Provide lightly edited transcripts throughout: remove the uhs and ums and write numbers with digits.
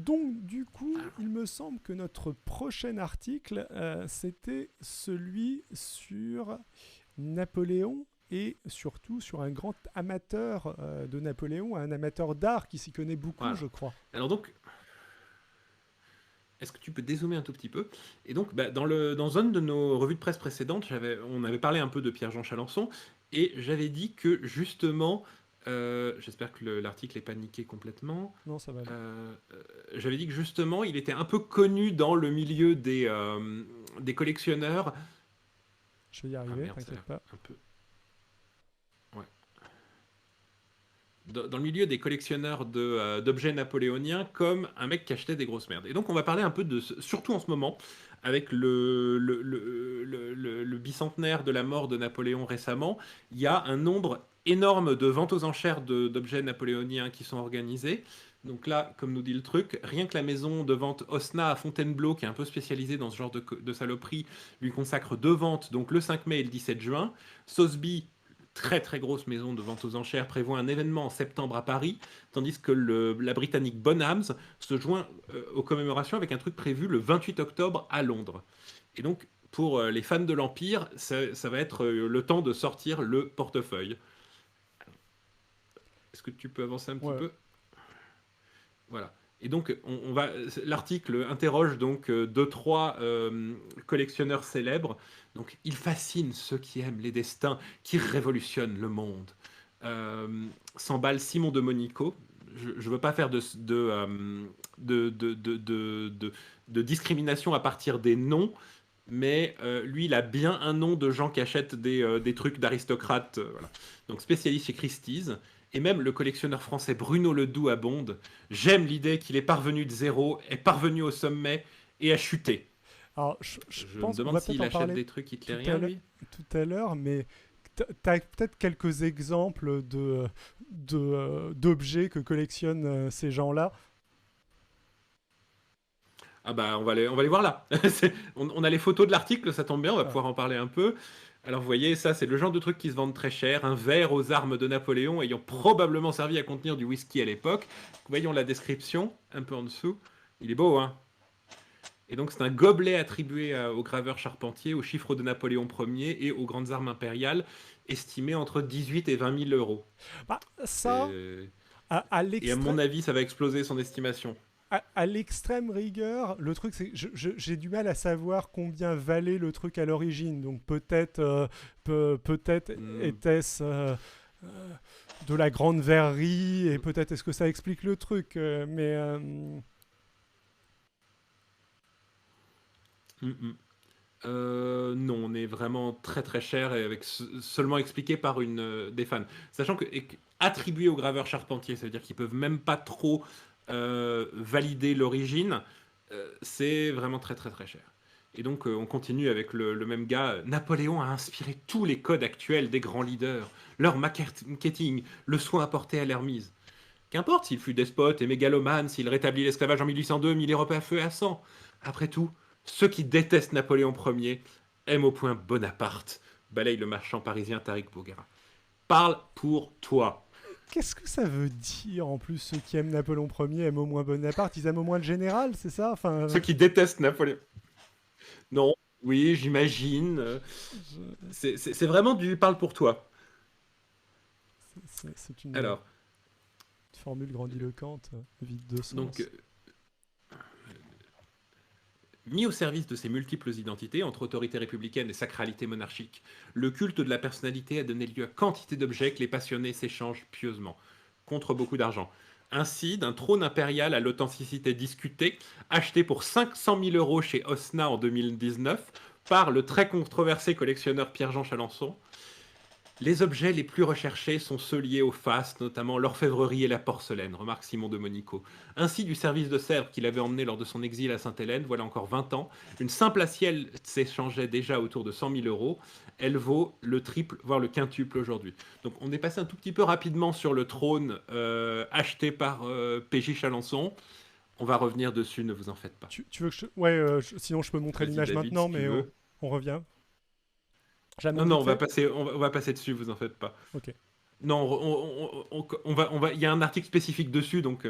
Donc, du coup, il me semble que notre prochain article, c'était celui sur Napoléon et surtout sur un grand amateur de Napoléon, un amateur d'art qui s'y connaît beaucoup, Voilà. je crois. Alors donc, est-ce que tu peux dézoomer un tout petit peu? Et donc, bah, dans une de nos revues de presse précédentes, on avait parlé un peu de Pierre-Jean Chalençon, et j'avais dit que justement, j'espère que l'article n'est pas niqué complètement, Non, ça va aller. j'avais dit que justement, il était un peu connu dans le milieu des collectionneurs. Je vais y Ah arriver, merde, ça a t'inquiète l'air pas. un peu... Ouais. Dans le milieu des collectionneurs d'objets napoléoniens comme un mec qui achetait des grosses merdes. Et donc on va parler un peu surtout en ce moment, avec le bicentenaire de la mort de Napoléon récemment, il y a un nombre énorme de ventes aux enchères d'objets napoléoniens qui sont organisées. Donc là, comme nous dit le truc, rien que la maison de vente Osna à Fontainebleau, qui est un peu spécialisée dans ce genre de saloperie, lui consacre deux ventes, donc le 5 mai et le 17 juin. Sotheby, très très grosse maison de vente aux enchères, prévoit un événement en septembre à Paris, tandis que la britannique Bonhams se joint aux commémorations avec un truc prévu le 28 octobre à Londres. Et donc, pour les fans de l'Empire, ça va être le temps de sortir le portefeuille. Est-ce que tu peux avancer un petit Ouais. peu? Voilà. Et donc, l'article interroge donc deux, trois collectionneurs célèbres. Donc, il fascine ceux qui aiment les destins qui révolutionnent le monde. S'emballe Simon de Monico. Je ne veux pas faire de discrimination à partir des noms, mais lui, il a bien un nom de gens qui achètent des trucs d'aristocrates. Voilà. Donc, spécialiste chez Christie's. Et même le collectionneur français Bruno Ledoux abonde. J'aime l'idée qu'il est parvenu de zéro, est parvenu au sommet et a chuté. Alors, je Je me pense, on va demande peut-être s'il en achète parler des trucs tout à hitlériens, l'heure, lui. mais tu as peut-être quelques exemples d'objets que collectionnent ces gens-là. Ah bah on va les voir là. On a les photos de l'article, ça tombe bien, on va Ah, pouvoir en parler un peu. Alors vous voyez, ça c'est le genre de truc qui se vendent très cher, un verre aux armes de Napoléon ayant probablement servi à contenir du whisky à l'époque. Voyons la description, un peu en dessous. Il est beau, hein. Et donc c'est un gobelet attribué au graveur charpentier, au chiffre de Napoléon Ier et aux grandes armes impériales, estimé entre 18 et 20 000 euros. bah, ça, C'est- à Et à l'extrême. mon avis, ça va exploser son estimation. À l'extrême rigueur, le truc c'est que j'ai du mal à savoir combien valait le truc à l'origine. Donc peut-être peut-être Hmm. était-ce euh, de la grande verrerie et peut-être est-ce que ça explique le truc. Mais Mm, mm. Non, on est vraiment très très cher et avec seulement expliqué par des fans. Sachant que attribué au graveur charpentier, ça veut dire qu'ils peuvent même pas trop valider l'origine, c'est vraiment très très très cher. Et donc on continue avec le même gars. Napoléon a inspiré tous les codes actuels des grands leaders, leur marketing, le soin apporté à leur mise. Qu'importe s'il fut despote et mégalomane, s'il rétablit l'esclavage en 1802, mit l'Europe à feu et à sang. Après tout, ceux qui détestent Napoléon Ier aiment au point Bonaparte, balaye le marchand parisien Tariq Bougara. Parle pour toi. qu'est-ce que ça veut dire en plus ceux qui aiment Napoléon Ier aiment au moins Bonaparte, ils aiment au moins le général, c'est ça? Enfin, Ceux qui détestent Napoléon. Non, oui, j'imagine. je- C'est vraiment du parle pour toi. c'est une Alors, formule grandiloquente, vide de donc, sens. mis au service de ses multiples identités, entre autorité républicaine et sacralité monarchique, le culte de la personnalité a donné lieu à quantité d'objets que les passionnés s'échangent pieusement, contre beaucoup d'argent. Ainsi, d'un trône impérial à l'authenticité discutée, acheté pour 500 000 euros chez Osna en 2019 par le très controversé collectionneur Pierre-Jean Chalençon, les objets les plus recherchés sont ceux liés aux fastes, notamment l'orfèvrerie et la porcelaine, remarque Simon de Monico. Ainsi, du service de Sèvres qu'il avait emmené lors de son exil à Sainte-Hélène, voilà encore 20 ans, une simple assiette s'échangeait déjà autour de 100 000 euros. Elle vaut le triple, voire le quintuple aujourd'hui. Donc on est passé un tout petit peu rapidement sur le trône acheté par PJ Chalençon. On va revenir dessus, ne vous en faites pas. Tu veux que ouais, sinon je peux montrer Vas-y l'image David, maintenant, si tu mais veux. on revient. Je la Non, montre non, vite fait. on va passer dessus, vous en faites pas. Ok. Non, il y a un article spécifique dessus, donc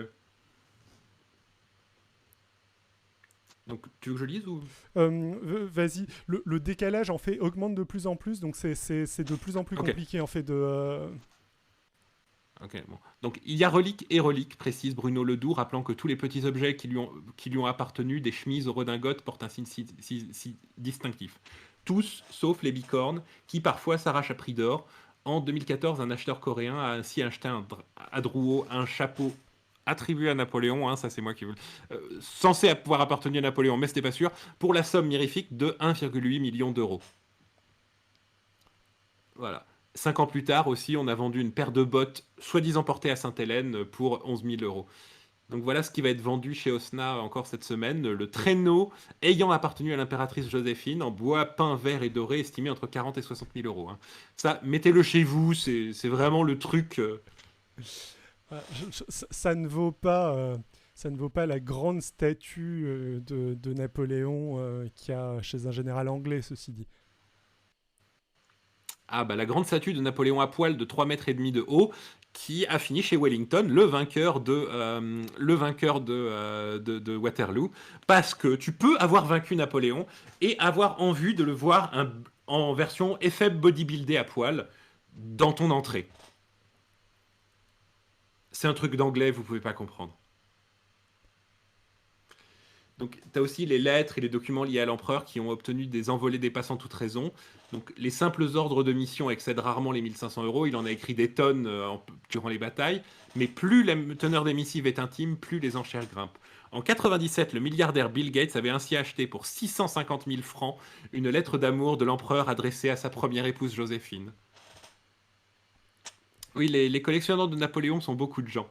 Donc, tu veux que je lise ou... Vas-y, le décalage en fait augmente de plus en plus, donc c'est de plus en plus Ok. compliqué en fait de. Ok, bon. Donc, il y a relique et relique, précise Bruno Ledoux, rappelant que tous les petits objets qui lui ont appartenu, des chemises aux redingotes, portent un signe si distinctif. Tous, sauf les bicornes, qui parfois s'arrachent à prix d'or. En 2014, un acheteur coréen a ainsi acheté à Drouot un chapeau attribué à Napoléon, hein, ça c'est moi qui veux, censé pouvoir appartenir à Napoléon, mais c'était pas sûr, pour la somme mirifique de 1,8 million d'euros. Voilà. 5 ans plus tard aussi, on a vendu une paire de bottes soi-disant portées à Sainte-Hélène pour 11 000 euros. Donc voilà ce qui va être vendu chez Osna encore cette semaine. Le traîneau ayant appartenu à l'impératrice Joséphine en bois peint, vert et doré, estimé entre 40 et 60 000 euros. Hein. Ça, mettez-le chez vous, c'est vraiment le truc. Ça ne vaut pas. Ça ne vaut pas la grande statue de Napoléon qu'il y a chez un général anglais, ceci dit. Ah bah la grande statue de Napoléon à poil de 3 mètres et demi de haut qui a fini chez Wellington, le vainqueur de Waterloo, parce que tu peux avoir vaincu Napoléon et avoir envie de le voir en version effet bodybuildé à poil dans ton entrée. C'est un truc d'anglais, vous pouvez pas comprendre. Donc, tu as aussi les lettres et les documents liés à l'empereur qui ont obtenu des envolées dépassant toute raison. Donc, les simples ordres de mission excèdent rarement les 1500 euros. Il en a écrit des tonnes durant les batailles. Mais plus la teneur des missives est intime, plus les enchères grimpent. En 97, le milliardaire Bill Gates avait ainsi acheté pour 650 000 francs une lettre d'amour de l'empereur adressée à sa première épouse Joséphine. Oui, les collectionneurs de Napoléon sont beaucoup de gens.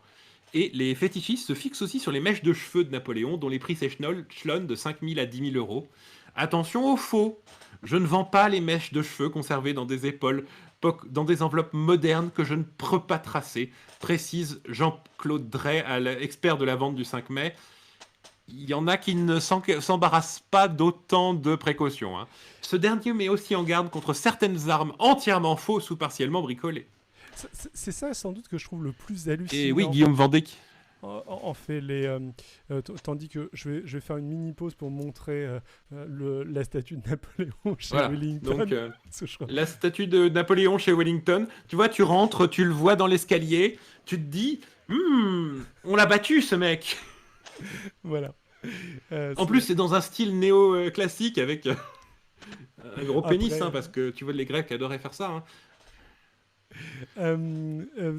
Et les fétichistes se fixent aussi sur les mèches de cheveux de Napoléon, dont les prix s'échelonnent de 5 000 à 10 000 euros. Attention aux faux. Je ne vends pas les mèches de cheveux conservées dans des épaules, dans des enveloppes modernes que je ne peux pas tracer, précise Jean-Claude Drey, expert de la vente du 5 mai. Il y en a qui ne s'embarrassent pas d'autant de précautions. Hein. Ce dernier met aussi en garde contre certaines armes entièrement fausses ou partiellement bricolées. C'est ça sans doute que je trouve le plus Et oui, hallucinant. Guillaume Vendée. En fait, tandis que je vais faire une mini pause pour montrer la statue de Napoléon chez Voilà. Wellington. Donc, la statue de Napoléon chez Wellington, tu vois, tu rentres, tu le vois dans l'escalier, tu te dis, on l'a battu ce mec. Voilà. En plus, c'est dans un style néo-classique avec un gros pénis, hein, parce que tu vois, les Grecs adoraient faire ça. Hein.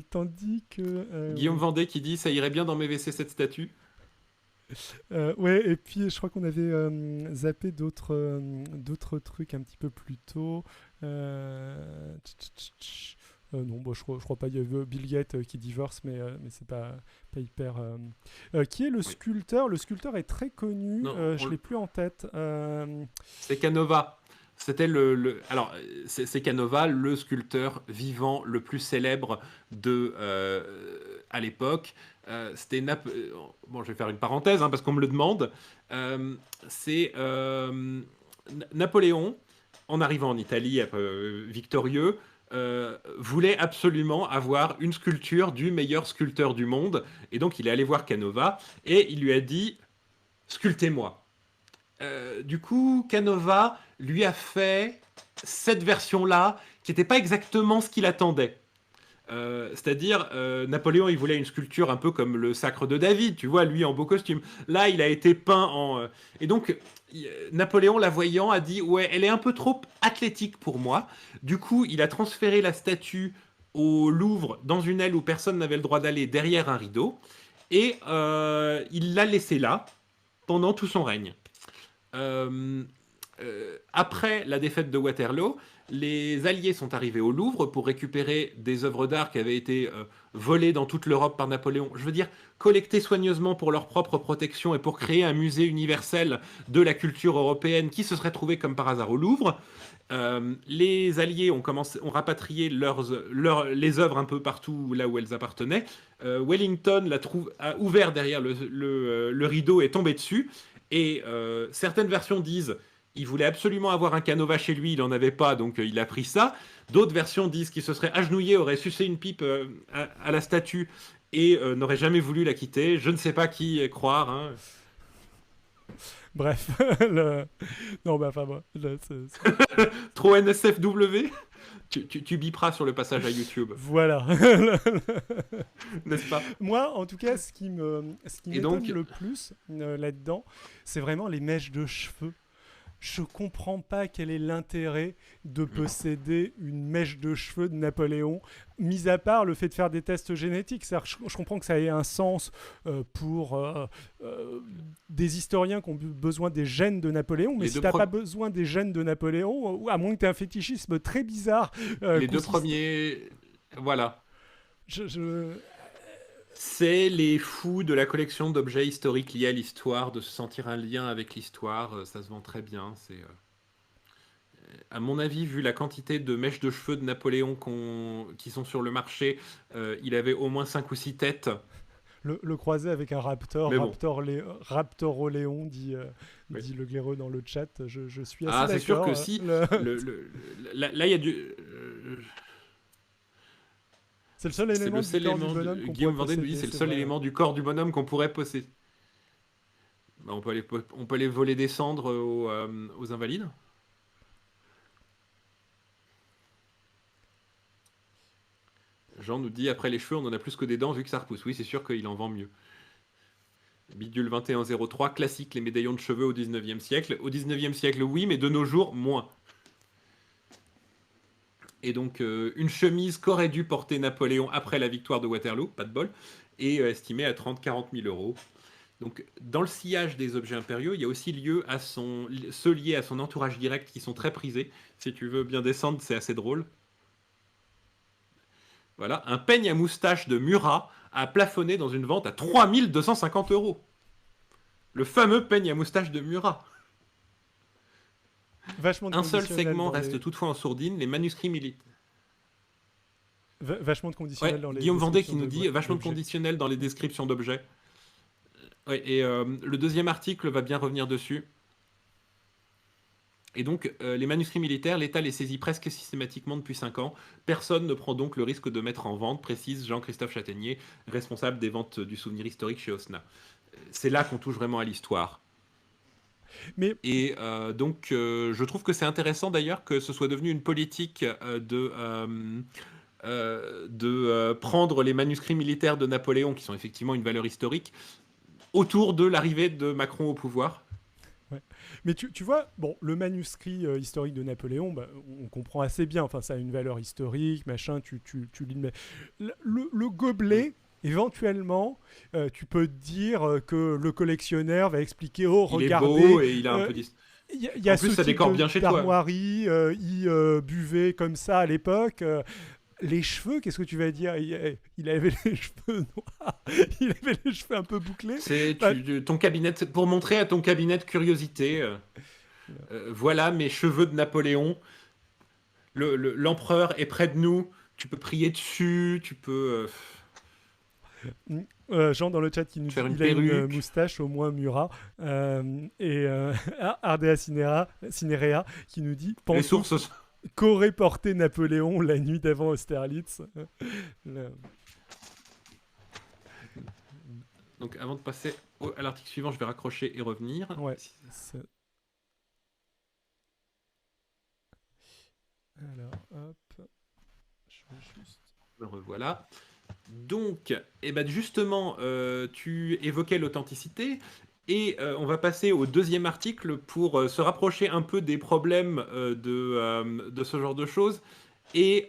Tandis que Guillaume Vendée qui dit ça irait bien dans mes WC cette statue. Ouais, et puis je crois qu'on avait zappé d'autres trucs un petit peu plus tôt. Non, bah, je crois pas. Il y avait Bill Gates qui divorce, mais c'est pas hyper. Qui est le sculpteur? Le sculpteur est très connu. Non, je l'ai plus en tête. C'est Canova. C'était alors, c'est Canova, le sculpteur vivant le plus célèbre à l'époque. C'était bon, je vais faire une parenthèse hein, parce qu'on me le demande. C'est Napoléon, en arrivant en Italie victorieux, voulait absolument avoir une sculpture du meilleur sculpteur du monde. Et donc, il est allé voir Canova et il lui a dit « Sculptez-moi ». Du coup, Canova lui a fait cette version-là, qui n'était pas exactement ce qu'il attendait. C'est-à-dire, Napoléon, il voulait une sculpture un peu comme le sacre de David, tu vois, lui en beau costume. Là, il a été peint en... Et donc, Napoléon, la voyant, a dit « Ouais, elle est un peu trop athlétique pour moi ». Du coup, il a transféré la statue au Louvre, dans une aile où personne n'avait le droit d'aller, derrière un rideau. Et il l'a laissée là, pendant tout son règne. Après la défaite de Waterloo, les Alliés sont arrivés au Louvre pour récupérer des œuvres d'art qui avaient été volées dans toute l'Europe par Napoléon. Je veux dire, collectées soigneusement pour leur propre protection et pour créer un musée universel de la culture européenne qui se serait trouvé comme par hasard au Louvre. Les Alliés ont rapatrié les œuvres un peu partout là où elles appartenaient. Wellington a ouvert derrière le rideau et est tombé dessus. Et certaines versions disent il voulait absolument avoir un Canova chez lui, il n'en avait pas, donc il a pris ça. D'autres versions disent qu'il se serait agenouillé, aurait sucé une pipe à la statue et n'aurait jamais voulu la quitter. Je ne sais pas qui croire. Hein. Bref, non, bah, enfin, bon, Trop NSFW. Tu biperas sur le passage à YouTube. Voilà. N'est-ce pas? Moi, en tout cas, ce qui m'étonne donc... le plus là-dedans, c'est vraiment les mèches de cheveux. Je comprends pas quel est l'intérêt de posséder une mèche de cheveux de Napoléon, mis à part le fait de faire des tests génétiques. Je comprends que ça ait un sens pour des historiens qui ont besoin des gènes de Napoléon, mais si t'as pas besoin des gènes de Napoléon, à moins que tu aies un fétichisme très bizarre. Les deux premiers... Voilà. C'est les fous de la collection d'objets historiques liés à l'histoire, de se sentir un lien avec l'histoire. Ça se vend très bien. À mon avis, vu la quantité de mèches de cheveux de Napoléon qui sont sur le marché, il avait au moins 5 ou 6 têtes. Le croiser avec un raptor, Raptoroléon, dit le glaireux dans le chat. Je suis assez d'accord. C'est sûr que si. Là, il y a du... C'est le seul élément du corps du bonhomme qu'on Guillaume pourrait Vendée nous dit c'est le seul élément du corps du bonhomme qu'on pourrait posséder. Bah, on peut aller voler des cendres aux invalides. Jean nous dit après les cheveux on en a plus que des dents vu que ça repousse. Oui, c'est sûr qu'il en vend mieux. Bidule 2103, classique, les médaillons de cheveux au 19e siècle. Au 19e siècle, oui, mais de nos jours, moins. Et donc, une chemise qu'aurait dû porter Napoléon après la victoire de Waterloo, pas de bol, est estimée à 30-40 000 euros. Donc, dans le sillage des objets impériaux, il y a aussi ceux liés à son entourage direct qui sont très prisés. Si tu veux bien descendre, c'est assez drôle. Voilà, un peigne à moustache de Murat a plafonné dans une vente à 3 250 euros. Le fameux peigne à moustache de Murat. Un seul segment reste toutefois en sourdine, les manuscrits militaires. Vachement de conditionnel dans les Guillaume Vendée qui nous dit vachement de conditionnel dans les descriptions d'objets. Et le deuxième article va bien revenir dessus. Et donc, les manuscrits militaires, l'État les saisit presque systématiquement depuis 5 ans. Personne ne prend donc le risque de mettre en vente, précise Jean-Christophe Châtaignier, responsable des ventes du souvenir historique chez Osna. C'est là qu'on touche vraiment à l'histoire. Et donc, je trouve que c'est intéressant d'ailleurs que ce soit devenu une politique de prendre les manuscrits militaires de Napoléon, qui sont effectivement une valeur historique, autour de l'arrivée de Macron au pouvoir. Ouais. Mais tu vois, bon, le manuscrit historique de Napoléon, bah, on comprend assez bien. Enfin, ça a une valeur historique, machin. Tu lis, mais le gobelet. Éventuellement, tu peux te dire que le collectionneur va expliquer regardez, il est beau et il a un peu il y a en plus, ça décore bien chez toi. Armoirie, il buvait comme ça à l'époque. Les cheveux, qu'est-ce que tu vas dire? Il avait les cheveux noirs, il avait les cheveux un peu bouclés. C'est ton cabinet, pour montrer à ton cabinet de curiosité. Voilà mes cheveux de Napoléon. L'empereur est près de nous. Tu peux prier dessus. Tu peux. Jean dans le chat qui nous dit qu'il a une moustache au moins Murat. Et Ardea Cinerea qui nous dit les sources. Qu'aurait porté Napoléon la nuit d'avant Austerlitz. Donc avant de passer à l'article suivant, je vais raccrocher et revenir. Ouais. Alors, hop. Je vais juste... Me revoilà. Donc, justement, tu évoquais l'authenticité. Et on va passer au deuxième article pour se rapprocher un peu des problèmes de ce genre de choses. Et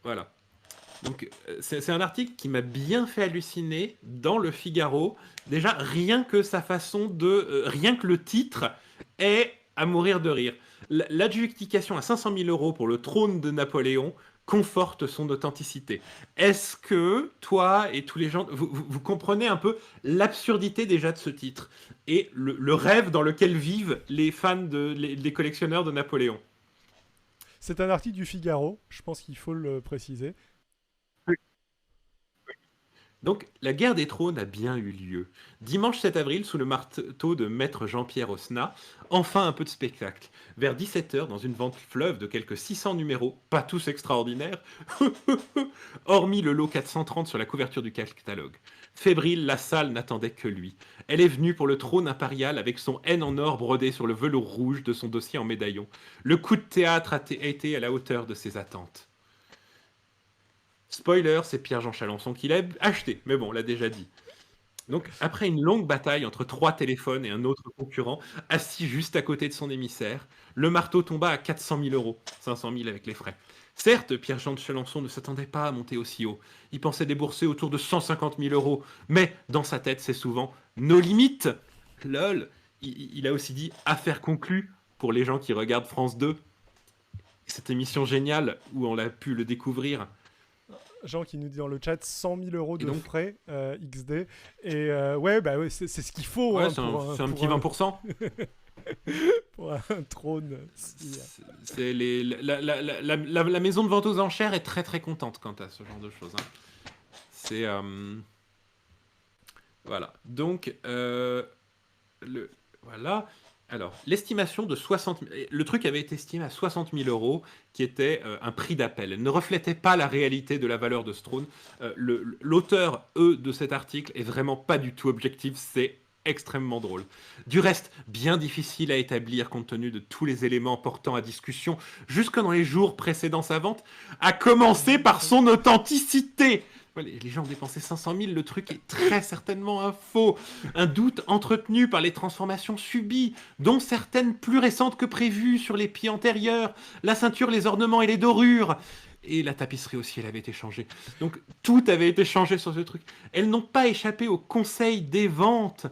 voilà. Donc c'est un article qui m'a bien fait halluciner dans le Figaro. Déjà, rien que sa façon rien que le titre est à mourir de rire. L'adjudication à 500 000 euros pour le trône de Napoléon conforte son authenticité. Est-ce que toi et tous les gens, vous comprenez un peu l'absurdité déjà de ce titre et le rêve dans lequel vivent les fans, les collectionneurs de Napoléon? C'est un article du Figaro, je pense qu'il faut le préciser. Donc, la guerre des trônes a bien eu lieu. Dimanche 7 avril, sous le marteau de maître Jean-Pierre Osna, enfin un peu de spectacle. Vers 17h, dans une vente fleuve de quelques 600 numéros, pas tous extraordinaires, hormis le lot 430 sur la couverture du catalogue. Fébrile, la salle n'attendait que lui. Elle est venue pour le trône impérial avec son N en or brodé sur le velours rouge de son dossier en médaillon. Le coup de théâtre a été à la hauteur de ses attentes. Spoiler, c'est Pierre-Jean Chalençon qui l'a acheté, mais bon, on l'a déjà dit. Donc, après une longue bataille entre 3 téléphones et un autre concurrent, assis juste à côté de son émissaire, le marteau tomba à 400 000 euros, 500 000 avec les frais. Certes, Pierre-Jean Chalençon ne s'attendait pas à monter aussi haut. Il pensait débourser autour de 150 000 euros, mais dans sa tête, c'est souvent nos limites. Lol, il a aussi dit affaire conclue pour les gens qui regardent France 2. Cette émission géniale où on a pu le découvrir. Jean qui nous dit dans le chat 100 000 euros de donc, frais XD. Et ouais, c'est ce qu'il faut. Ouais, hein, c'est un petit 20%. Pour un trône. C'est la maison de vente aux enchères est très très contente quant à ce genre de choses. Hein. C'est voilà. Donc voilà. Alors, l'estimation de 60 000... Le truc avait été estimé à 60 000 euros, qui était un prix d'appel. Elle ne reflétait pas la réalité de la valeur de ce trône. L'auteur, de cet article est vraiment pas du tout objectif. C'est extrêmement drôle. Du reste, bien difficile à établir compte tenu de tous les éléments portant à discussion, jusque dans les jours précédant sa vente, à commencer par son authenticité. Les gens ont dépensé 500 000, le truc est très certainement un faux. Un doute entretenu par les transformations subies, dont certaines plus récentes que prévues sur les pieds antérieurs, la ceinture, les ornements et les dorures. Et la tapisserie aussi, elle avait été changée. Donc tout avait été changé sur ce truc. Elles n'ont pas échappé au conseil des ventes.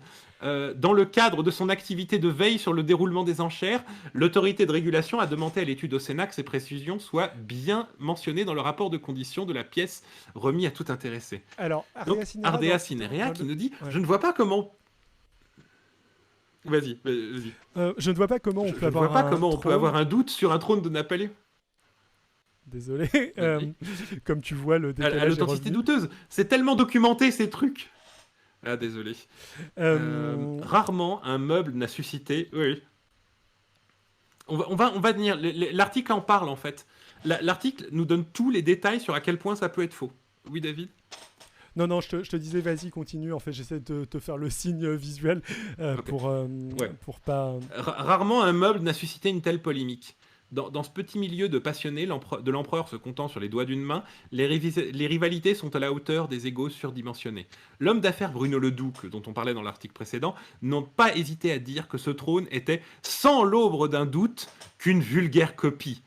Dans le cadre de son activité de veille sur le déroulement des enchères, l'autorité de régulation a demandé à l'étude au Sénat que ces précisions soient bien mentionnées dans le rapport de conditions de la pièce remis à tout intéressé. Alors, Ardea Cinerea qui nous dit « Je ne vois pas comment... » Vas-y. Je ne vois pas comment on peut avoir un doute sur un trône de Napoléon. Désolé. Comme tu vois, le décalage à l'authenticité douteuse. C'est tellement documenté, ces trucs. Ah, désolé. Rarement un meuble n'a suscité... Oui. On va venir... L'article en parle, en fait. L'article nous donne tous les détails sur à quel point ça peut être faux. Oui, David ? Non, je te disais, vas-y, continue. En fait, j'essaie de te faire le signe visuel okay. pour pas... Rarement un meuble n'a suscité une telle polémique. Dans ce petit milieu de passionnés de l'empereur se comptant sur les doigts d'une main, les rivalités sont à la hauteur des égos surdimensionnés. L'homme d'affaires Bruno Ledoux, dont on parlait dans l'article précédent, n'a pas hésité à dire que ce trône était sans l'aube d'un doute qu'une vulgaire copie.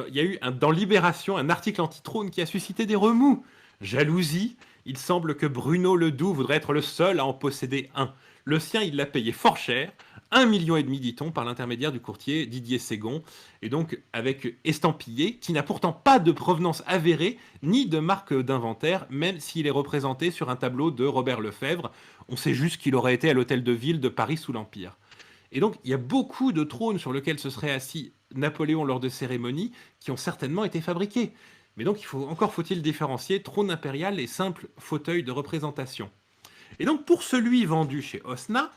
Il y a eu dans Libération un article anti-trône qui a suscité des remous. Jalousie, il semble que Bruno Ledoux voudrait être le seul à en posséder un. Le sien, il l'a payé fort cher, 1,5 million, dit-on, par l'intermédiaire du courtier Didier Ségon, et donc avec estampillé, qui n'a pourtant pas de provenance avérée, ni de marque d'inventaire, même s'il est représenté sur un tableau de Robert Lefebvre. On sait juste qu'il aurait été à l'hôtel de ville de Paris sous l'Empire. Et donc, il y a beaucoup de trônes sur lesquels se serait assis Napoléon lors de cérémonies qui ont certainement été fabriqués. Mais donc, faut-il différencier trône impérial et simple fauteuil de représentation. Et donc, pour celui vendu chez Osna,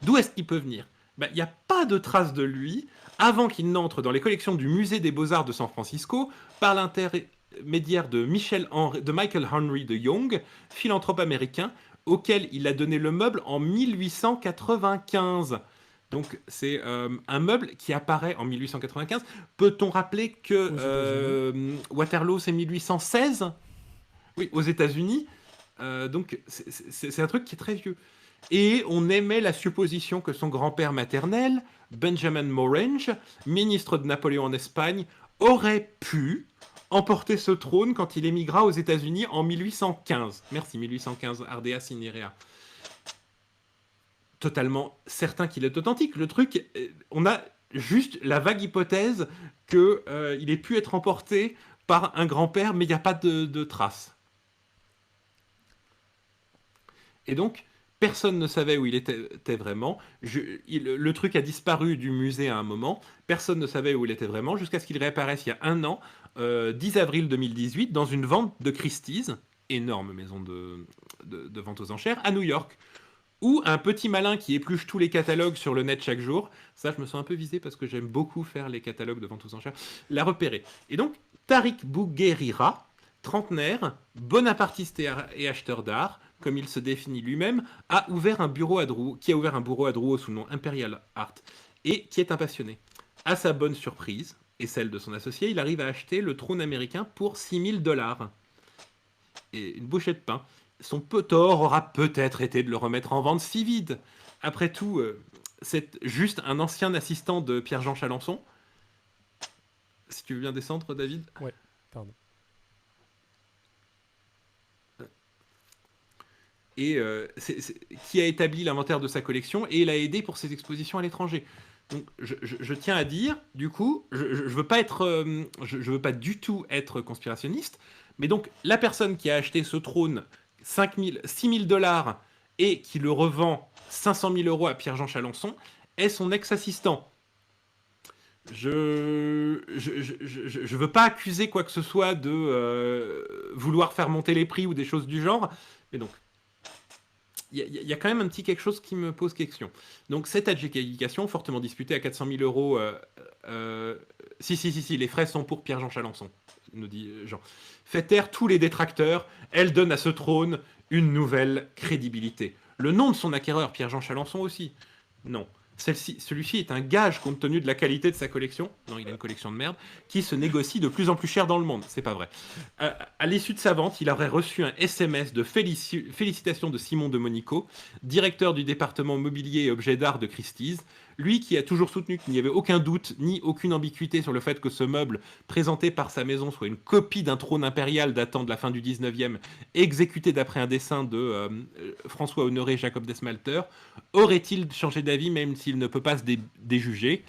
d'où est-ce qu'il peut venir ? Il n'y a pas de trace de lui avant qu'il n'entre dans les collections du Musée des Beaux-Arts de San Francisco par l'intermédiaire de Michael Henry de Young, philanthrope américain, auquel il a donné le meuble en 1895. Donc c'est un meuble qui apparaît en 1895. Peut-on rappeler que Waterloo c'est 1816 ? Oui, aux États-Unis. Donc c'est un truc qui est très vieux. Et on émet la supposition que son grand-père maternel, Benjamin Morange, ministre de Napoléon en Espagne, aurait pu emporter ce trône quand il émigra aux États-Unis en 1815. Merci, 1815, Ardea Cinerea. Totalement certain qu'il est authentique. Le truc, on a juste la vague hypothèse qu'il ait pu être emporté par un grand-père, mais il n'y a pas de traces. Et donc, personne ne savait où il était vraiment. Le truc a disparu du musée à un moment. Personne ne savait où il était vraiment, jusqu'à ce qu'il réapparaisse il y a un an, 10 avril 2018, dans une vente de Christie's. énorme maison de vente aux enchères, à New York, ou un petit malin qui épluche tous les catalogues sur le net chaque jour, ça je me sens un peu visé parce que j'aime beaucoup faire les catalogues de vente aux enchères, l'a repéré. Et donc, Tariq Bouguerira, trentenaire, bonapartiste et acheteur d'art, comme il se définit lui-même, qui a ouvert un bureau à Drouot sous le nom Imperial Art, et qui est un passionné. À sa bonne surprise, et celle de son associé, il arrive à acheter le trône américain pour $6 000. Et une bouchée de pain. Son peu tort aura peut-être été de le remettre en vente si vide. Après tout, c'est juste un ancien assistant de Pierre-Jean Chalençon. Si tu veux bien descendre, David. Ouais, pardon. Et qui a établi l'inventaire de sa collection et l'a aidé pour ses expositions à l'étranger. Donc, je tiens à dire, du coup, je veux pas être, je veux pas du tout être conspirationniste, mais donc la personne qui a acheté ce trône 6 000 dollars et qui le revend 500 000 euros à Pierre-Jean Chalençon est son ex-assistant. Je veux pas accuser quoi que ce soit de vouloir faire monter les prix ou des choses du genre, mais donc il y a quand même un petit quelque chose qui me pose question. Donc, cette adjudication, fortement disputée à 400 000 euros, si, les frais sont pour Pierre-Jean Chalençon, nous dit Jean. Fait taire tous les détracteurs, elle donne à ce trône une nouvelle crédibilité. Le nom de son acquéreur, Pierre-Jean Chalençon aussi. Non. Celui-ci est un gage compte tenu de la qualité de sa collection. Non, il a une collection de merde qui se négocie de plus en plus cher dans le monde. C'est pas vrai. À l'issue de sa vente, il aurait reçu un SMS de félicitations de Simon de Monico, directeur du département mobilier et objets d'art de Christie's. Lui qui a toujours soutenu qu'il n'y avait aucun doute ni aucune ambiguïté sur le fait que ce meuble présenté par sa maison soit une copie d'un trône impérial datant de la fin du 19e, exécuté d'après un dessin de François-Honoré Jacob Desmalter. Aurait-il changé d'avis même s'il ne peut pas se déjuger?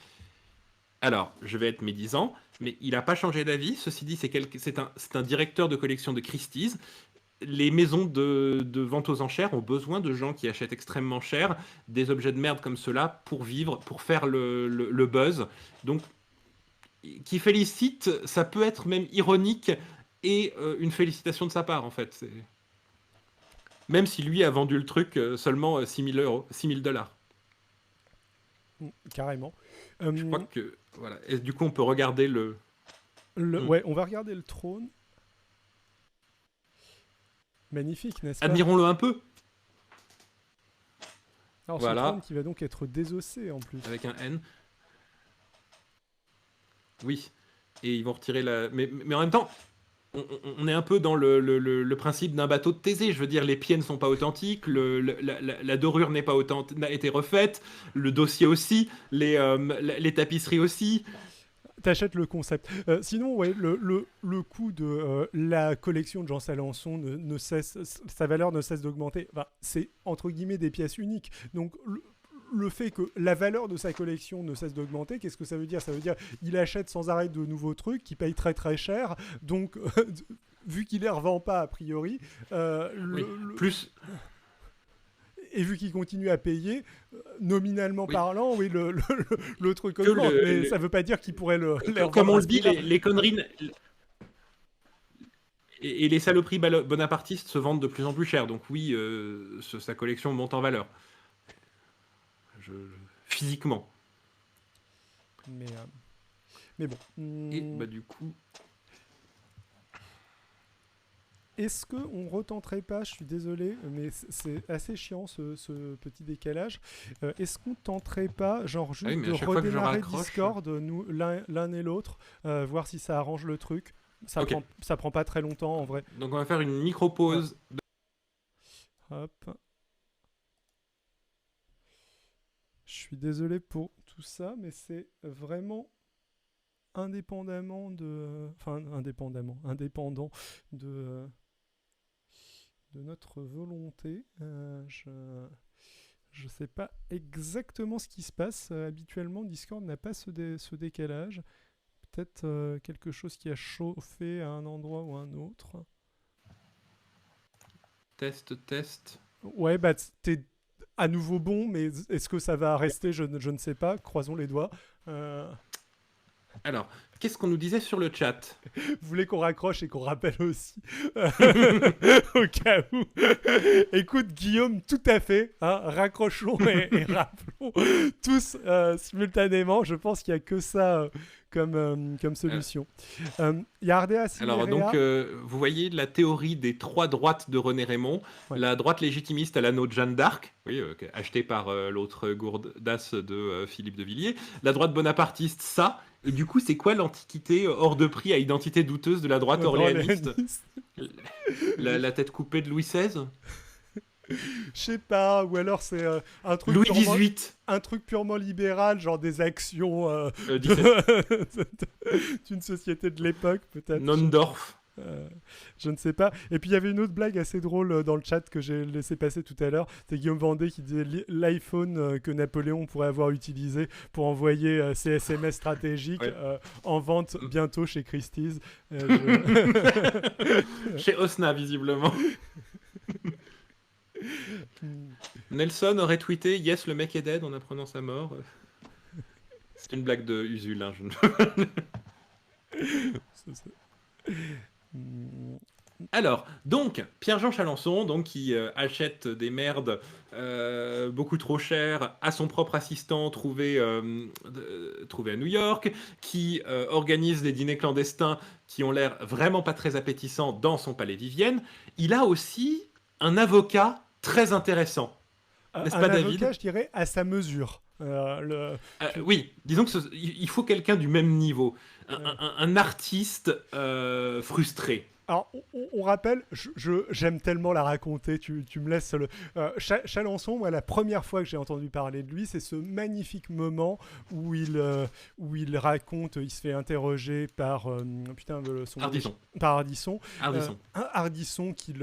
Alors, je vais être médisant, mais il n'a pas changé d'avis. Ceci dit, c'est un directeur de collection de Christie's. Les maisons de vente aux enchères ont besoin de gens qui achètent extrêmement cher des objets de merde comme cela pour vivre, pour faire le buzz. Donc, qui félicite, ça peut être même ironique et une félicitation de sa part, en fait. Même si lui a vendu le truc seulement 6 000 dollars. Carrément. Je crois que... Voilà. Et du coup, on peut regarder Ouais, on va regarder le trône. Magnifique, n'est-ce pas? Admirons-le un peu. Alors, voilà. Ce trône qui va donc être désossé en plus. Avec un N. Oui. Et ils vont retirer la... Mais en même temps, on est un peu dans le principe d'un bateau de Thésée. Je veux dire, les pieds ne sont pas authentiques, la dorure n'a été refaite, le dossier aussi, les tapisseries aussi. T'achètes le concept. Sinon, ouais, le coût de la collection de Jean Chalençon ne cesse, sa valeur ne cesse d'augmenter. Enfin, c'est entre guillemets des pièces uniques. Donc le fait que la valeur de sa collection ne cesse d'augmenter, qu'est-ce que ça veut dire? Ça veut dire qu'il achète sans arrêt de nouveaux trucs, qu'il paye très très cher. Donc, vu qu'il les revend pas a priori, plus. Et vu qu'il continue à payer, nominalement parlant, oui, le truc augmente, mais ça ne veut pas dire qu'il pourrait le... Comme on le dit, les conneries... Et les saloperies bonapartistes se vendent de plus en plus cher. Donc oui, sa collection monte en valeur. Physiquement. Mais bon. Et bah du coup... Est-ce qu'on retenterait pas, je suis désolé, mais c'est assez chiant ce petit décalage, est-ce qu'on tenterait pas, genre juste de redémarrer Discord, nous, l'un et l'autre, voir si ça arrange le truc? Ça prend pas très longtemps en vrai. Donc on va faire une micro-pause. Hop. Je suis désolé pour tout ça, mais c'est vraiment indépendant de notre volonté. Je sais pas exactement ce qui se passe. Habituellement, Discord n'a pas ce décalage. Peut-être quelque chose qui a chauffé à un endroit ou à un autre. Test. Ouais, bah t'es à nouveau bon, mais est-ce que ça va rester? Je ne sais pas. Croisons les doigts. Alors, qu'est-ce qu'on nous disait sur le chat? Vous voulez qu'on raccroche et qu'on rappelle aussi au cas où. Écoute, Guillaume, tout à fait. Hein, raccrochons et rappelons tous simultanément. Je pense qu'il n'y a que ça comme Euh, solution. Il y a Ardea Alors, donc, Cinerea. vous voyez la théorie des trois droites de René Raymond. Ouais. La droite légitimiste à l'anneau de Jeanne d'Arc, oui, achetée par l'autre gourdasse de Philippe de Villiers. La droite bonapartiste, ça. Et du coup, c'est quoi l'antiquité hors de prix à identité douteuse de la droite orléaniste? Orléaniste. La tête coupée de Louis XVI? Je sais pas, ou alors c'est Louis XVIII? un truc purement libéral, genre des actions 17. d'une société de l'époque, peut-être. Nondorf? Je ne sais pas. Et puis il y avait une autre blague assez drôle dans le chat que j'ai laissé passer tout à l'heure. C'est Guillaume Vendée qui disait l'iPhone que Napoléon pourrait avoir utilisé pour envoyer ses SMS stratégiques Ouais. en vente bientôt chez Christie's. Chez Osna, visiblement. Nelson aurait tweeté Yes, le mec est dead en apprenant sa mort. C'est une blague de Usul. Hein, Alors, donc, Pierre-Jean Chalençon, donc, qui achète des merdes beaucoup trop chères à son propre assistant trouvé à New York, qui organise des dîners clandestins qui ont l'air vraiment pas très appétissants dans son palais Vivienne, il a aussi un avocat très intéressant. N'est-ce Un pas, David? avocat, je dirais, à sa mesure. Oui, disons que il faut quelqu'un du même niveau. Ouais. Un artiste frustré. Alors, on rappelle, j'aime tellement la raconter, tu me laisses le... Chalençon, moi, la première fois que j'ai entendu parler de lui, c'est ce magnifique moment où il raconte, il se fait interroger par... putain, Ardisson. par Ardisson. Ardisson. Un Ardisson qui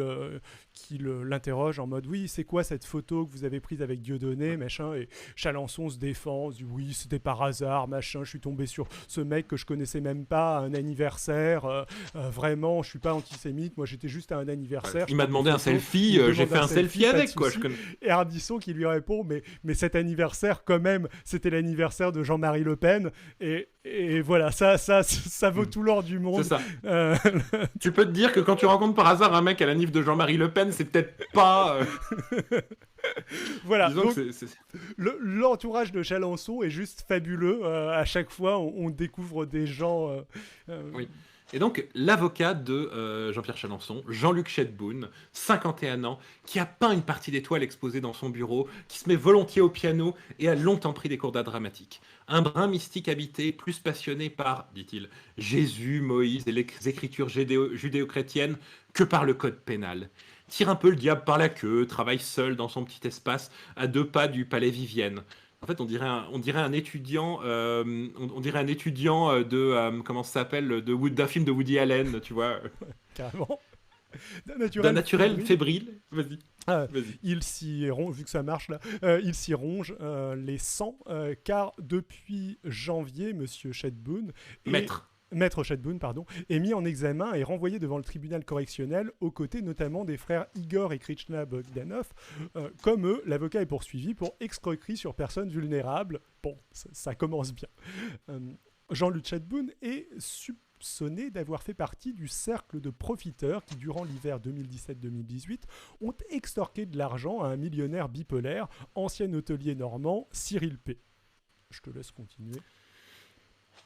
l'interroge en mode, oui, c'est quoi cette photo que vous avez prise avec Dieudonné, machin, et Chalençon se défend, se dit, oui, c'était par hasard, machin, je suis tombé sur ce mec que je connaissais même pas à un anniversaire, vraiment, je suis pas antisémite, moi j'étais juste à un anniversaire. Il m'a demandé un selfie, j'ai fait un selfie avec, quoi. Et Ardisson qui lui répond, mais cet anniversaire, quand même, c'était l'anniversaire de Jean-Marie Le Pen, et voilà, ça vaut tout l'or du monde. C'est ça. Tu peux te dire que quand tu rencontres par hasard un mec à la nif de Jean-Marie Le Pen, c'est peut-être pas... Voilà, disons donc l'entourage de Chalençon est juste fabuleux. À chaque fois, on découvre des gens... Oui. Et donc, l'avocat de Jean-Pierre Chalençon, Jean-Luc Schedboun, 51 ans, qui a peint une partie d'étoiles exposée dans son bureau, qui se met volontiers au piano et a longtemps pris des cours d'art dramatique. Un brin mystique habité, plus passionné par, dit-il, Jésus, Moïse et les écritures judéo-chrétiennes que par le code pénal. Tire un peu le diable par la queue, travaille seul dans son petit espace à 2 pas du palais Vivienne. En fait, on dirait un étudiant, on dirait un étudiant de comment ça s'appelle, d'un film de Woody Allen, tu vois. Carrément. D'un naturel fébrile. Vas-y. Vas-y. Il s'y ronge, vu que ça marche là, il s'y ronge les sangs, car depuis janvier, Monsieur Schedboun Maître Schedboun, pardon, est mis en examen et renvoyé devant le tribunal correctionnel aux côtés notamment des frères Igor et Krishna Bogdanov. Comme eux, l'avocat est poursuivi pour escroquerie sur personnes vulnérables. Bon, ça commence bien. Jean-Luc Schedboun est soupçonné d'avoir fait partie du cercle de profiteurs qui, durant l'hiver 2017-2018, ont extorqué de l'argent à un millionnaire bipolaire, ancien hôtelier normand, Cyril P. Je te laisse continuer.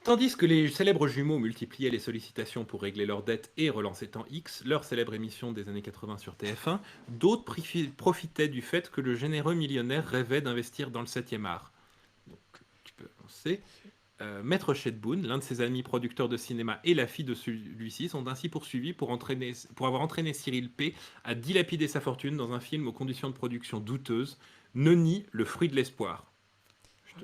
Tandis que les célèbres jumeaux multipliaient les sollicitations pour régler leurs dettes et relancer Temps X, leur célèbre émission des années 80 sur TF1, d'autres profitaient du fait que le généreux millionnaire rêvait d'investir dans le 7e art. Donc, tu peux avancer. Maître Schedboun, l'un de ses amis producteurs de cinéma et la fille de celui-ci sont ainsi poursuivis pour avoir entraîné Cyril P. à dilapider sa fortune dans un film aux conditions de production douteuses, Noni, le fruit de l'espoir.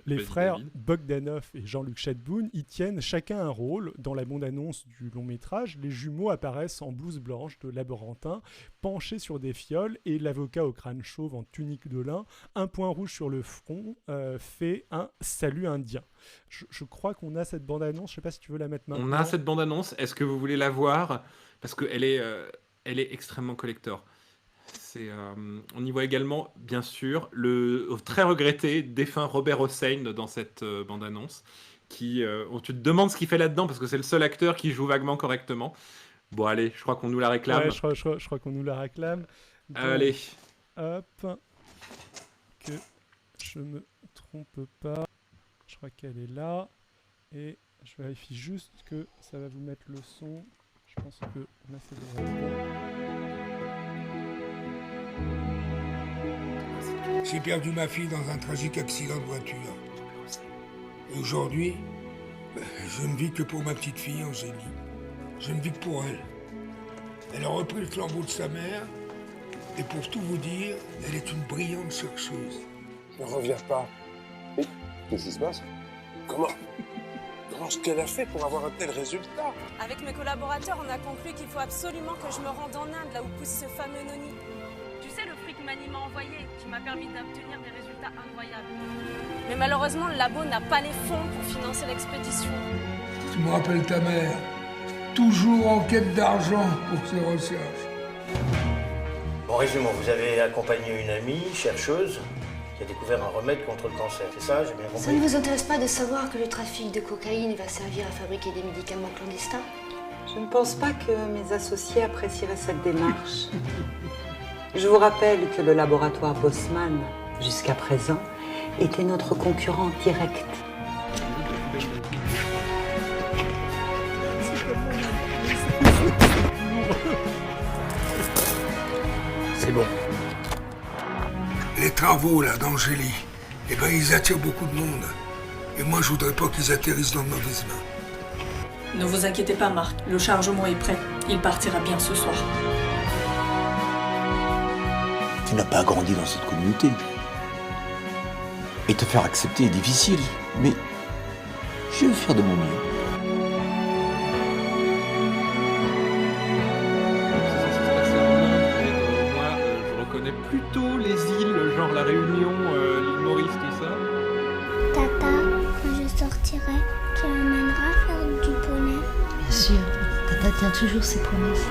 Les frères Bogdanov et Jean-Luc Schedboun y tiennent chacun un rôle. Dans la bande-annonce du long-métrage, les jumeaux apparaissent en blouse blanche de laborantin, penchés sur des fioles, et l'avocat au crâne chauve en tunique de lin, un point rouge sur le front, fait un salut indien. Je crois qu'on a cette bande-annonce, je sais pas si tu veux la mettre maintenant. On a cette bande-annonce, est-ce que vous voulez la voir? Parce qu'elle est extrêmement collector. On y voit également, bien sûr, le très regretté défunt Robert Hossein dans cette bande-annonce, où tu te demandes ce qu'il fait là-dedans parce que c'est le seul acteur qui joue vaguement correctement. Bon, allez, je crois qu'on nous la réclame. Ouais, je crois qu'on nous la réclame. Donc, Allez. hop. Que je me trompe pas. Je crois qu'elle est là. Et je vérifie juste que ça va vous mettre le son. Je pense que là, c'est bon. J'ai perdu ma fille dans un tragique accident de voiture. Et aujourd'hui, je ne vis que pour ma petite fille, Angélie. Je ne vis que pour elle. Elle a repris le flambeau de sa mère. Et pour tout vous dire, elle est une brillante chercheuse. Ne reviens pas. Qu'est-ce qui se passe? Comment ce qu'elle a fait pour avoir un tel résultat? Avec mes collaborateurs, on a conclu qu'il faut absolument que je me rende en Inde, là où pousse ce fameux noni. Tu sais, le fric Mani m'a envoyé, qui m'a permis d'obtenir des résultats incroyables. Mais malheureusement, le labo n'a pas les fonds pour financer l'expédition. Tu me rappelles ta mère, toujours en quête d'argent pour ses recherches. En résumé, vous avez accompagné une amie, chercheuse, qui a découvert un remède contre le cancer. C'est ça, j'ai bien compris? Ça ne vous intéresse pas de savoir que le trafic de cocaïne va servir à fabriquer des médicaments clandestins? Je ne pense pas que mes associés apprécieraient cette démarche. Je vous rappelle que le laboratoire Bosman, jusqu'à présent, était notre concurrent direct. C'est bon. Les travaux, là, d'Angélie, eh ben, ils attirent beaucoup de monde. Et moi, je voudrais pas qu'ils atterrissent dans de mauvaises mains. Ne vous inquiétez pas, Marc. Le chargement est prêt. Il partira bien ce soir. Tu n'as pas grandi dans cette communauté. Et te faire accepter est difficile. Mais je vais faire de mon mieux. Plutôt les îles, genre la Réunion, l'île Maurice, tout ça. Tata, quand je sortirai, tu m'emmèneras faire du poney? Bien sûr, Tata tient toujours ses promesses.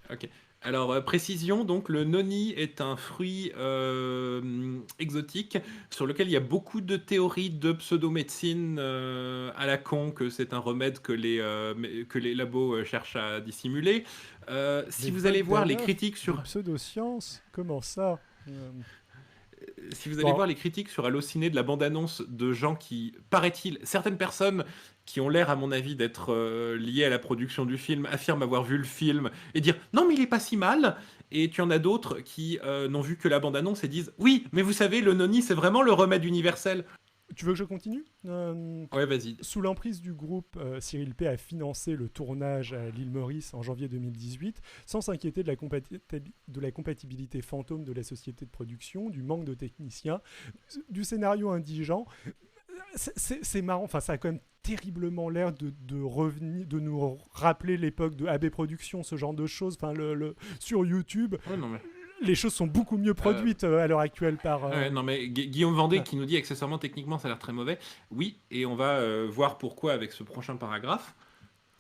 Ok. Alors, précision, donc le noni est un fruit exotique sur lequel il y a beaucoup de théories de pseudo-médecine à la con, que c'est un remède que les labos cherchent à dissimuler. Si vous allez voir les critiques sur... Pseudo-science, comment ça? Si vous allez voir les critiques sur Allociné de la bande-annonce de gens qui, paraît-il, certaines personnes qui ont l'air, à mon avis, d'être liées à la production du film, affirment avoir vu le film et dire « Non, mais il est pas si mal !» Et tu en as d'autres qui n'ont vu que la bande-annonce et disent « Oui, mais vous savez, le noni, c'est vraiment le remède universel !» Tu veux que je continue? Ouais, vas-y. Sous l'emprise du groupe, Cyril P a financé le tournage à l'île Maurice en janvier 2018, sans s'inquiéter de la compatibilité fantôme de la société de production, du manque de techniciens, du scénario indigent. C'est marrant, enfin ça a quand même terriblement l'air de revenir, de nous rappeler l'époque de AB Productions, ce genre de choses, enfin sur YouTube. Ouais, non, mais... Les choses sont beaucoup mieux produites à l'heure actuelle par... non mais Guillaume Vendée qui nous dit accessoirement techniquement ça a l'air très mauvais. Oui, et on va voir pourquoi avec ce prochain paragraphe.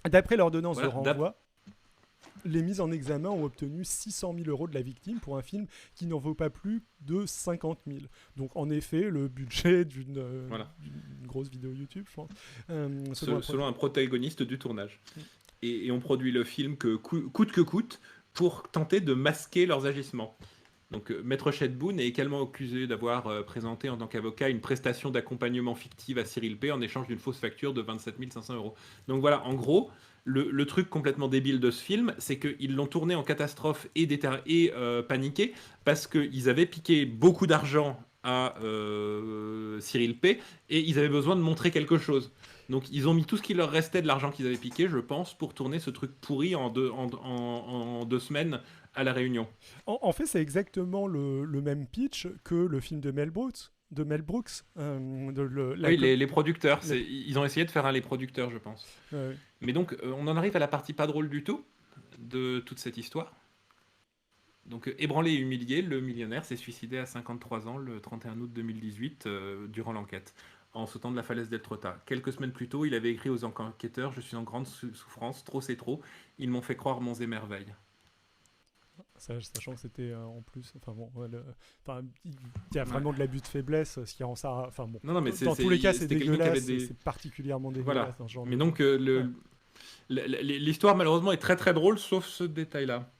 D'après l'ordonnance de renvoi, les mises en examen ont obtenu 600 000 € de la victime pour un film qui n'en vaut pas plus de 50 000. Donc en effet, le budget d'une grosse vidéo YouTube, je pense. Selon un protagoniste du tournage. Et on produit le film coûte que coûte, pour tenter de masquer leurs agissements. Donc, Maître Chedboun est également accusé d'avoir présenté en tant qu'avocat une prestation d'accompagnement fictive à Cyril P en échange d'une fausse facture de 27 500 €. Donc voilà, en gros, le truc complètement débile de ce film, c'est qu'ils l'ont tourné en catastrophe et paniqué parce qu'ils avaient piqué beaucoup d'argent à Cyril P et ils avaient besoin de montrer quelque chose. Donc ils ont mis tout ce qui leur restait de l'argent qu'ils avaient piqué, je pense, pour tourner ce truc pourri en 2 semaines à La Réunion. En fait, c'est exactement le même pitch que le film de Mel Brooks. Oui, les producteurs. Ils ont essayé de faire les producteurs, je pense. Ouais. Mais donc, on en arrive à la partie pas drôle du tout de toute cette histoire. Donc, ébranlé et humilié, le millionnaire s'est suicidé à 53 ans le 31 août 2018 durant l'enquête, en sautant de la falaise d'Eltrota. Quelques semaines plus tôt, il avait écrit aux enquêteurs « Je suis en grande souffrance, trop c'est trop. Ils m'ont fait croire monts et merveilles. » sachant que c'était en plus, enfin bon, il y a vraiment de l'abus de faiblesse, ce qui rend ça, enfin bon. Non, mais dans tous les cas, c'est c'était quelqu'un qui dégueulasse, avait des- c'est particulièrement dégueulasse. Voilà. Dans ce genre Mais de- donc, l'histoire, malheureusement, est très très drôle, sauf ce détail-là.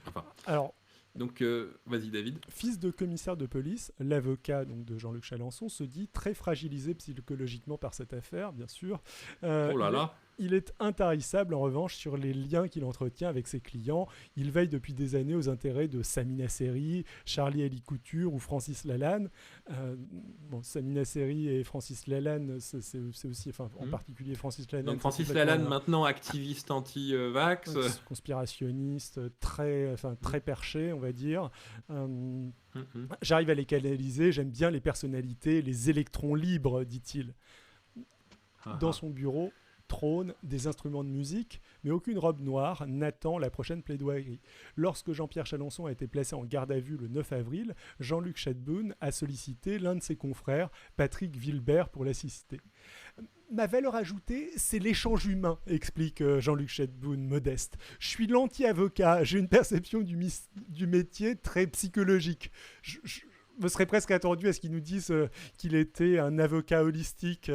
Enfin. Alors. Donc, vas-y, David. Fils de commissaire de police, l'avocat donc de Jean-Luc Chalençon se dit très fragilisé psychologiquement par cette affaire, bien sûr. Oh là là. Il est intarissable en revanche sur les liens qu'il entretient avec ses clients. Il veille depuis des années aux intérêts de Samina Seri, Charlie Ali Couture ou Francis Lalanne. Samina Seri et Francis Lalanne, c'est aussi, enfin en particulier Francis Lalanne. Donc Francis Lalanne, maintenant activiste anti-vax. Conspirationniste, très perché, on va dire. J'arrive à les canaliser, j'aime bien les personnalités, les électrons libres, dit-il. Dans son bureau trône des instruments de musique, mais aucune robe noire n'attend la prochaine plaidoirie. Lorsque Jean-Pierre Chalençon a été placé en garde à vue le 9 avril, Jean-Luc Schadboun a sollicité l'un de ses confrères, Patrick Wilbert, pour l'assister. Ma valeur ajoutée, c'est l'échange humain, explique Jean-Luc Schadboun, modeste. Je suis l'anti-avocat, j'ai une perception du métier très psychologique. Je me serais presque attendu à ce qu'ils nous disent qu'il était un avocat holistique,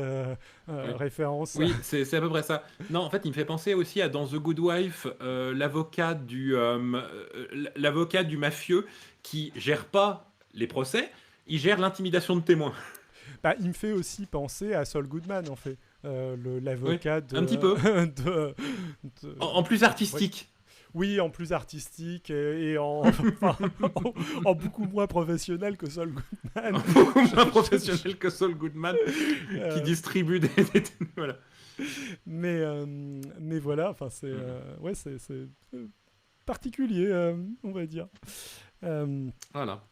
référence. Oui, c'est à peu près ça. Non, en fait, il me fait penser aussi à dans The Good Wife, l'avocat du mafieux qui gère pas les procès, il gère l'intimidation de témoins. Il me fait aussi penser à Saul Goodman, en fait, l'avocat un petit peu. En plus artistique. Oui, en plus artistique et en beaucoup moins professionnel que Saul Goodman. Beaucoup moins professionnel que Saul Goodman, qui distribue des voilà. Mais voilà, enfin c'est particulier, on va dire. Voilà.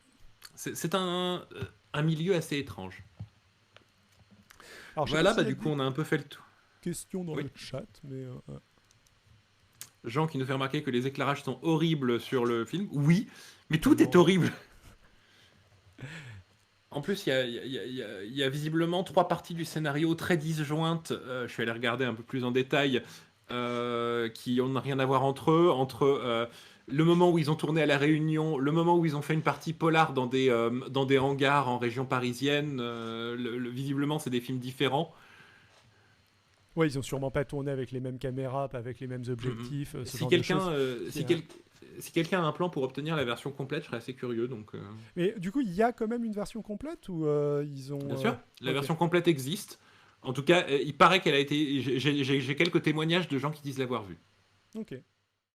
C'est un milieu assez étrange. Alors, voilà, du coup, on a un peu fait le tour. Question dans le chat, mais... Jean qui nous fait remarquer que les éclairages sont horribles sur le film. Oui, mais tout est horrible. En plus, il y a visiblement 3 parties du scénario très disjointes. Je suis allé regarder un peu plus en détail, qui n'ont rien à voir entre eux. Entre le moment où ils ont tourné à La Réunion, le moment où ils ont fait une partie polar dans des hangars en région parisienne. Visiblement, c'est des films différents. Ouais, ils ont sûrement pas tourné avec les mêmes caméras, pas avec les mêmes objectifs. Si quelqu'un a un plan pour obtenir la version complète, je serais assez curieux. Donc, Mais du coup, il y a quand même une version complète ou ils ont... Bien sûr, la version complète existe. En tout cas, il paraît qu'elle a été... J'ai quelques témoignages de gens qui disent l'avoir vue. Ok.